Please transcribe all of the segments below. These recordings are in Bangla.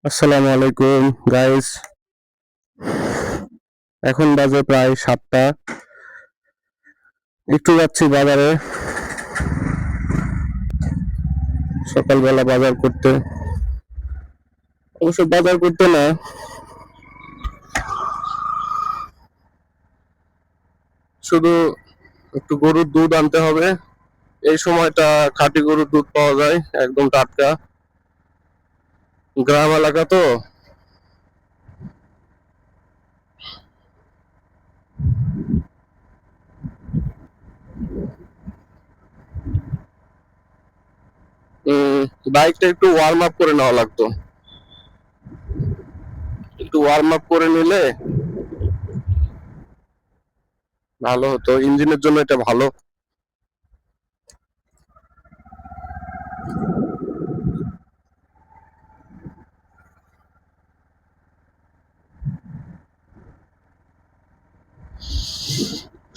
আসসালামু আলাইকুম গাইস। এখন বাজে প্রায় 7টা। একটু যাচ্ছি বাজারে, সকালবেলা বাজার করতে। অবশ্য বাজার করতে না, শুধু একটু গরুর দুধ আনতে হবে। এই সময়টা খাঁটি গরুর দুধ পাওয়া যায়, একদম টাটকা। গ্রাম এলাকা তো। উম, বাইকটা একটু ওয়ার্ম আপ করে নেওয়া লাগতো। একটু ওয়ার্ম আপ করে নিলে ভালো হতো, ইঞ্জিনের জন্য এটা ভালো।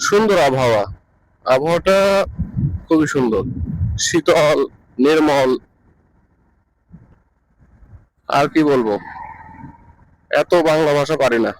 সুন্দর আবহাওয়া, আবহাওয়াটা খুবই সুন্দর, শীতল, নির্মল। আর কি বলবো, এত বাংলা ভাষা পারি না।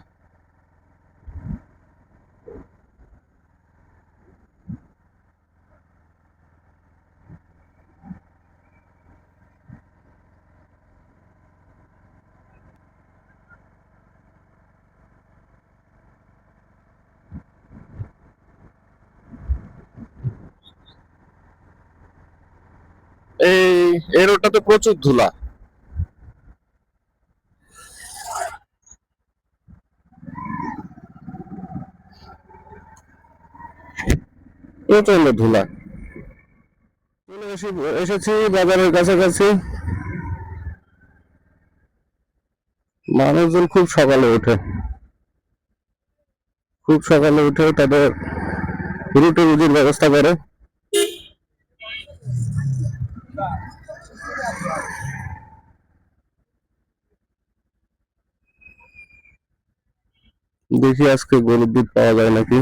এই এই রোডটাতে প্রচুর ধুলা। প্রচন্ড ধুলা। এসেছি বাজারের কাছাকাছি। মানুষজন খুব সকালে ওঠে, খুব সকালে উঠে তাদের রুটি রুজির ব্যবস্থা করে। দেখি আজকে গরুর দুধ পাওয়া যায় নাকি।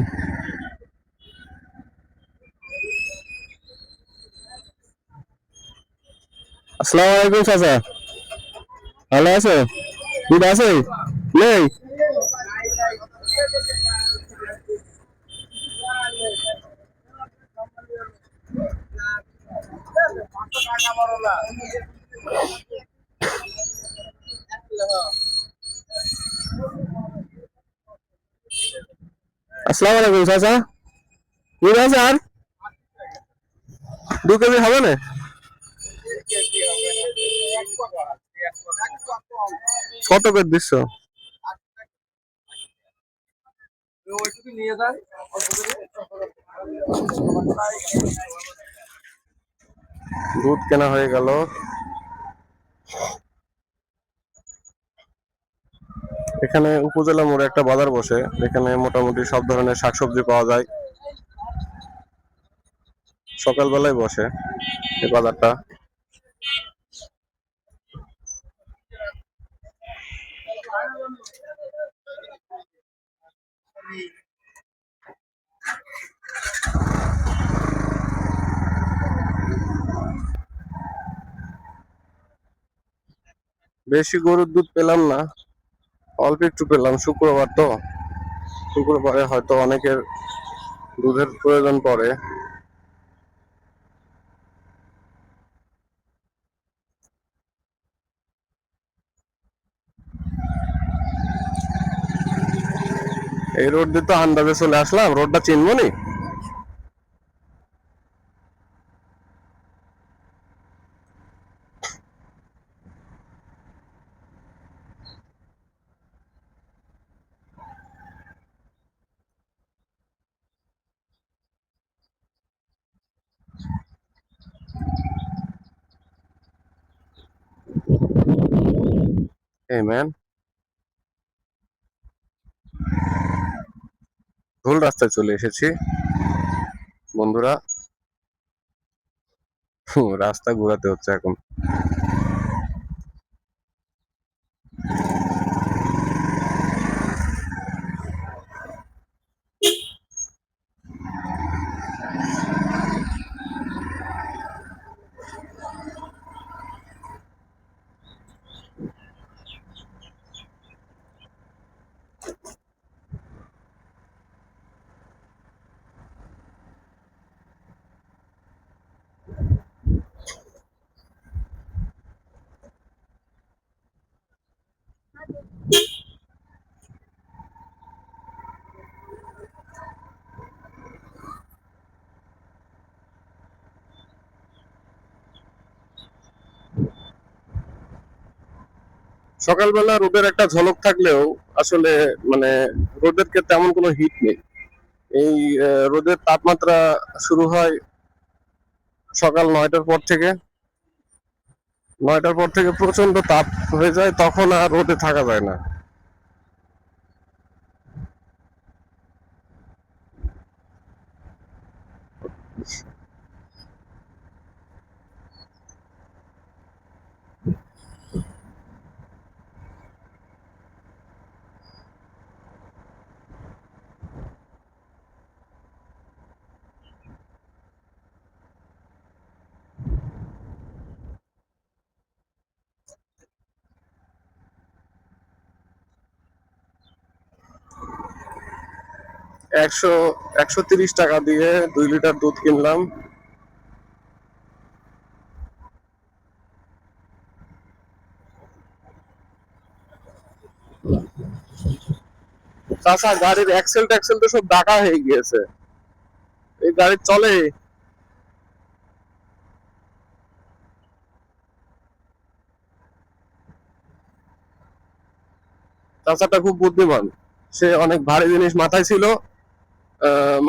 আসসালামু আলাইকুম চাচা, ভালো আছে? দুধ আছে? নেই? আসসালামু আলাইকুম চাচা, দুধ আছে আর 2 কেজি হবে না? কত করে দিচ্ছ? দুধ কেনা হয়ে গেল। এখানে উপজেলা মোড়ে একটা বাজার বসে, এখানে মোটামুটি সব ধরনের শাকসবজি পাওয়া যায়। সকালবেলায় বসে এই বাজারটা। বেশি গরুর দুধ পেলাম না, অল্প একটু পেলাম। শুক্রবার তো, শুক্রবারে হয়তো অনেকের দুধের প্রয়োজন পড়ে। এই রোড দিয়ে তো আন্দাজে চলে আসলাম, রোডটা চিনবো নি। এই ম্যান, ভুল রাস্তায় চলে এসেছি বন্ধুরা। রাস্তা ঘোরাতে হচ্ছে এখন। সকালবেলা রোদের একটা ঝলক থাকলেও আসলে মানে রোদের কে তেমন কোনো হিট নেই। এই রোদের তাপমাত্রা শুরু হয় সকাল 9টার পর থেকে। 9টার পর থেকে প্রচন্ড তাপ হয়ে যায়, তখন আর রোদে থাকা যায় না। 130 টাকা দিয়ে 2 লিটার দুধ কিনলাম। চাচা, গাড়ির অ্যাক্সেল ট্যাক্সেল তো সব ডাকা হয়ে গিয়েছে, এই গাড়ি চলে? চাচাটা খুব বুদ্ধিমান, সে অনেক ভারী জিনিস মাথায় ছিল,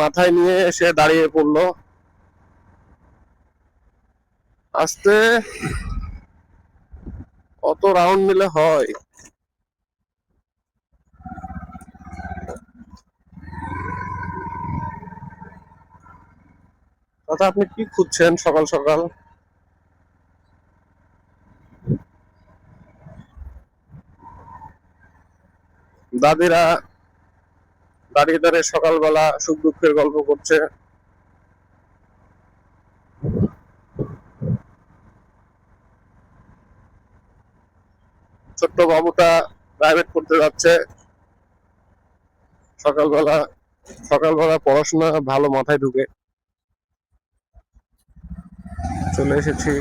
মাথায় নিয়ে সে দাঁড়িয়ে পড়লো। আস্তে, অত রাউন্ড নিলে হয়? চাচা, আপনি কি খুঁজছেন সকাল সকাল? দাদিরা দাঁড়িয়ে দাঁড়িয়ে সকালবেলা সুখ দুঃখের গল্প করছে। ছোট্ট বাবুটা প্রাইভেট করতে যাচ্ছে। সকালবেলা সকালবেলা পড়াশোনা ভালো মাথায় ঢুকে। চলে এসেছি